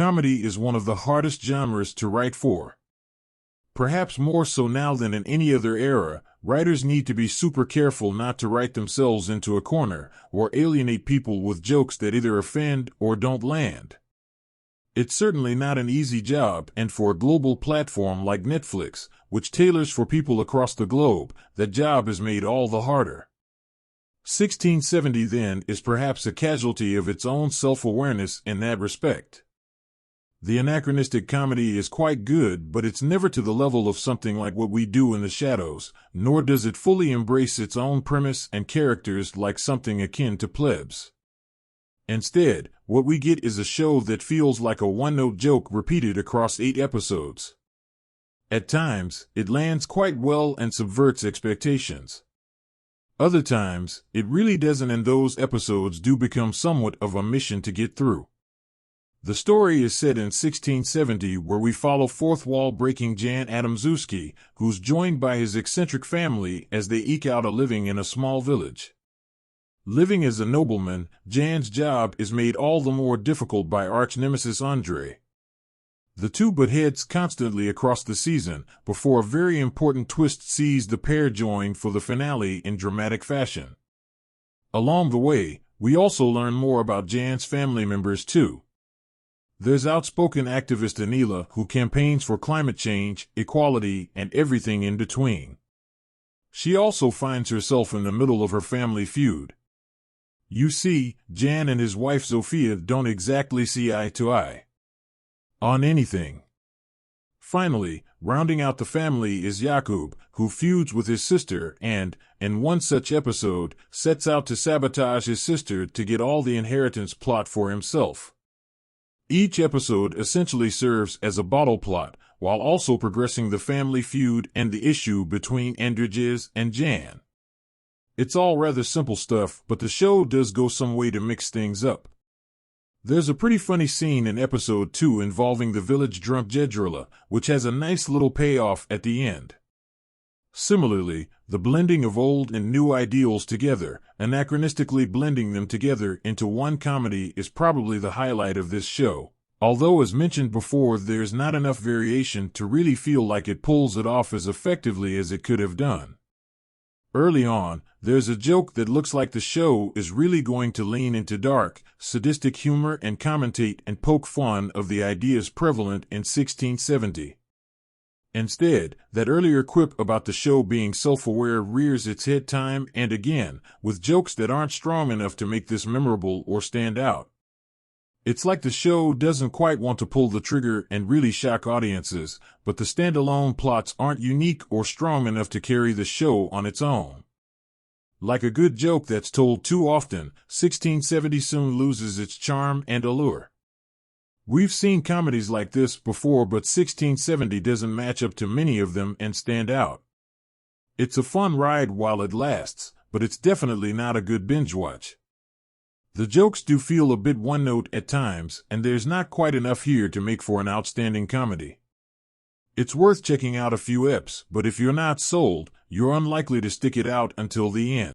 comedy is one of the hardest genres to write for. Perhaps more so now than in any other era, writers need to be super careful not to write themselves into a corner or alienate people with jokes that either offend or don't land. It's certainly not an easy job, and for a global platform like Netflix, which tailors for people across the globe, that job is made all the harder. 1670 then is perhaps a casualty of its own self-awareness in that respect. The anachronistic comedy is quite good, but it's never to the level of something like What We Do in the Shadows, nor does it fully embrace its own premise and characters like something akin to Plebs. Instead, what we get is a show that feels like a one-note joke repeated across 8 episodes. At times, it lands quite well and subverts expectations. Other times, it really doesn't, and those episodes do become somewhat of a mission to get through. The story is set in 1670, where we follow fourth-wall-breaking Jan Adamczewski, who's joined by his eccentric family as they eke out a living in a small village. Living as a nobleman, Jan's job is made all the more difficult by arch-nemesis Andrei. The two butt heads constantly across the season, before a very important twist sees the pair join for the finale in dramatic fashion. Along the way, we also learn more about Jan's family members too. There's outspoken activist Anila, who campaigns for climate change, equality, and everything in between. She also finds herself in the middle of her family feud. You see, Jan and his wife Zofia don't exactly see eye to eye on anything. Finally, rounding out the family is Jakub, who feuds with his sister and, in one such episode, sets out to sabotage his sister to get all the inheritance plot for himself. Each episode essentially serves as a bottle plot, while also progressing the family feud and the issue between Andrzej and Jan. It's all rather simple stuff, but the show does go some way to mix things up. There's a pretty funny scene in episode 2 involving the village drunk Jedrila, which has a nice little payoff at the end. Similarly, the blending of old and new ideals together, anachronistically blending them together into one comedy, is probably the highlight of this show, although as mentioned before, there's not enough variation to really feel like it pulls it off as effectively as it could have done. Early on, there's a joke that looks like the show is really going to lean into dark, sadistic humor and commentate and poke fun of the ideas prevalent in 1670. Instead, that earlier quip about the show being self-aware rears its head time and again, with jokes that aren't strong enough to make this memorable or stand out. It's like the show doesn't quite want to pull the trigger and really shock audiences, but the standalone plots aren't unique or strong enough to carry the show on its own. Like a good joke that's told too often, 1670 soon loses its charm and allure. We've seen comedies like this before, but 1670 doesn't match up to many of them and stand out. It's a fun ride while it lasts, but it's definitely not a good binge watch. The jokes do feel a bit one-note at times, and there's not quite enough here to make for an outstanding comedy. It's worth checking out a few eps, but if you're not sold, you're unlikely to stick it out until the end.